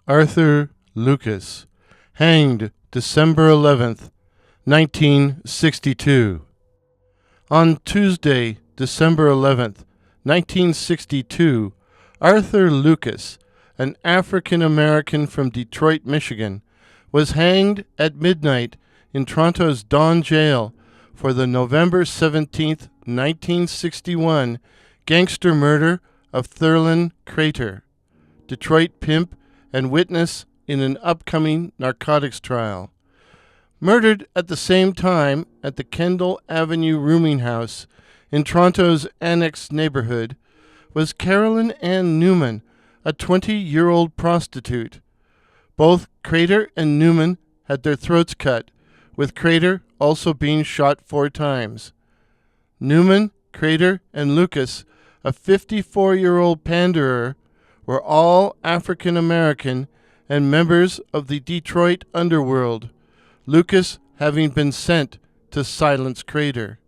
Arthur Lucas, hanged December 11th, 1962. On Tuesday, December 11th, 1962, Arthur Lucas, an African-American from Detroit, Michigan, was hanged at midnight in Toronto's Don Jail for the November 17th, 1961 gangster murder of Thurland Crater, Detroit pimp and witness in an upcoming narcotics trial. Murdered at the same time at the Kendall Avenue rooming house in Toronto's Annex neighborhood was Carolyn Ann Newman, a 20-year-old prostitute. Both Crater and Newman had their throats cut, with Crater also being shot 4 times. Newman, Crater, and Lucas, a 54-year-old panderer, were all African American and members of the Detroit underworld, Lucas having been sent to silence Crater.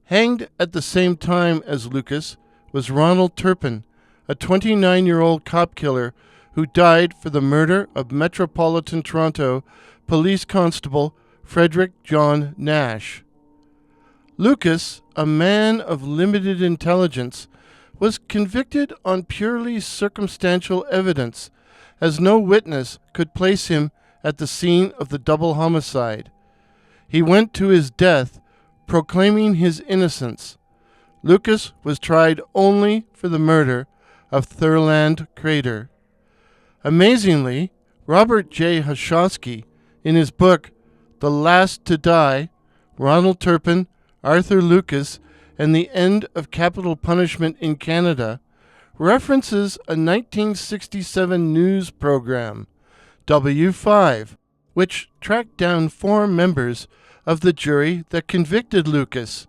Hanged at the same time as Lucas was Ronald Turpin, a 29-year-old cop killer who died for the murder of Metropolitan Toronto Police Constable Frederick John Nash. Lucas, a man of limited intelligence, was convicted on purely circumstantial evidence, as no witness could place him at the scene of the double homicide. He went to his death proclaiming his innocence. Lucas was tried only for the murder of Thurland Crater. Amazingly, Robert J. Hoshhowsky, in his book The Last to Die, Ronald Turpin, Arthur Lucas, and the End of Capital Punishment in Canada, references a 1967 news program, W5, which tracked down 4 members of the jury that convicted Lucas,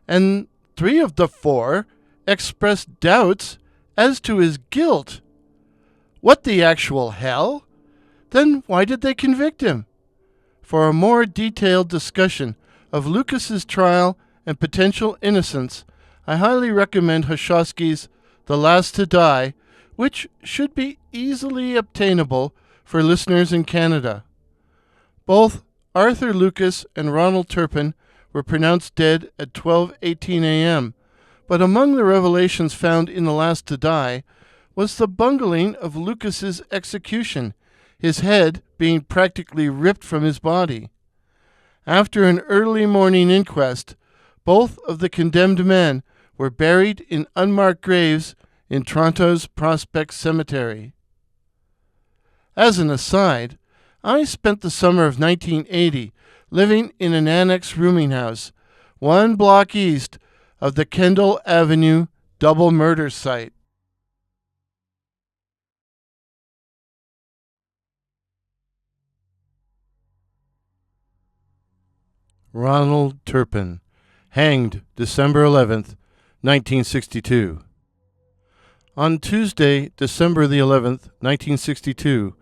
and 3 of the 4 expressed doubts as to his guilt. What the actual hell? Then why did they convict him? For a more detailed discussion of Lucas's trial and potential innocence, I highly recommend Hoshhowsky's The Last to Die, which should be easily obtainable for listeners in Canada. Both Arthur Lucas and Ronald Turpin were pronounced dead at 12:18 a.m., but among the revelations found in The Last to Die was the bungling of Lucas's execution, his head being practically ripped from his body. After an early morning inquest, both of the condemned men were buried in unmarked graves in Toronto's Prospect Cemetery. As an aside, I spent the summer of 1980 living in an annex rooming house 1 block east of the Kendall Avenue double murder site. Ronald Turpin, hanged December 11th, 1962. On Tuesday, December the 11th, 1962,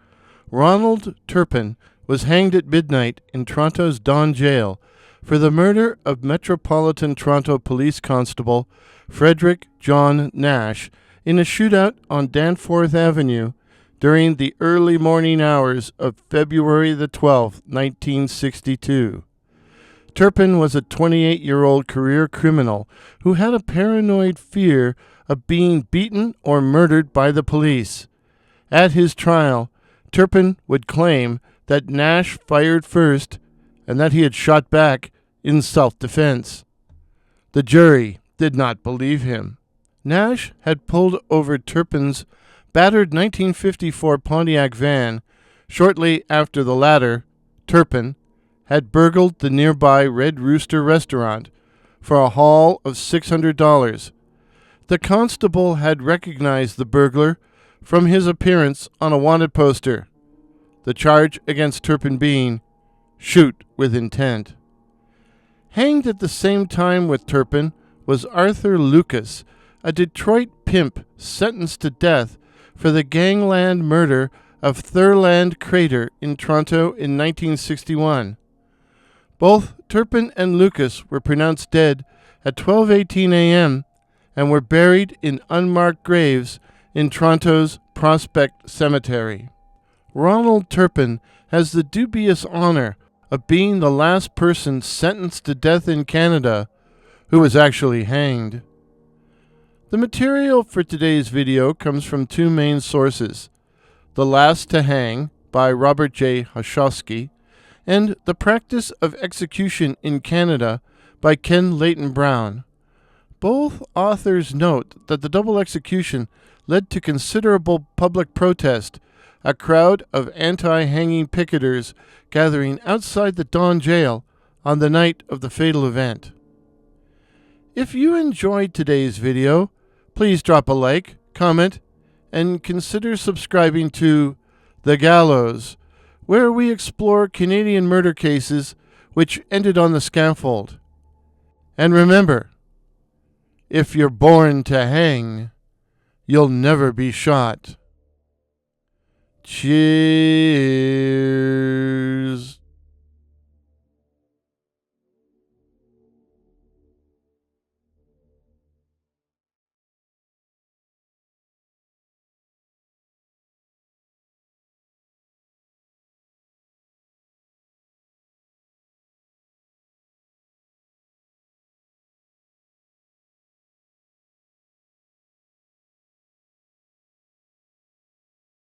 Ronald Turpin was hanged at midnight in Toronto's Don Jail for the murder of Metropolitan Toronto Police Constable Frederick John Nash in a shootout on Danforth Avenue during the early morning hours of February the 12th, 1962. Turpin was a 28-year-old career criminal who had a paranoid fear of being beaten or murdered by the police. At his trial, Turpin would claim that Nash fired first and that he had shot back in self-defense. The jury did not believe him. Nash had pulled over Turpin's battered 1954 Pontiac van shortly after the latter, Turpin, had burgled the nearby Red Rooster restaurant for a haul of $600. The constable had recognized the burglar from his appearance on a wanted poster, the charge against Turpin being shoot with intent. Hanged at the same time with Turpin was Arthur Lucas, a Detroit pimp sentenced to death for the Gangland murder of Thurland Crater in Toronto in 1961. Both Turpin and Lucas were pronounced dead at 12:18 a.m. and were buried in unmarked graves in Toronto's Prospect Cemetery. Ronald Turpin has the dubious honor of being the last person sentenced to death in Canada who was actually hanged. The material for today's video comes from two main sources: The Last to Hang by Robert J. Hoshhowsky and The Practice of Execution in Canada by Ken Leighton Brown. Both authors note that the double execution led to considerable public protest, a crowd of anti-hanging picketers gathering outside the Don Jail on the night of the fatal event. If you enjoyed today's video, please drop a like, comment, and consider subscribing to The Gallows, where we explore Canadian murder cases which ended on the scaffold. And remember, if you're born to hang, you'll never be shot. Cheers.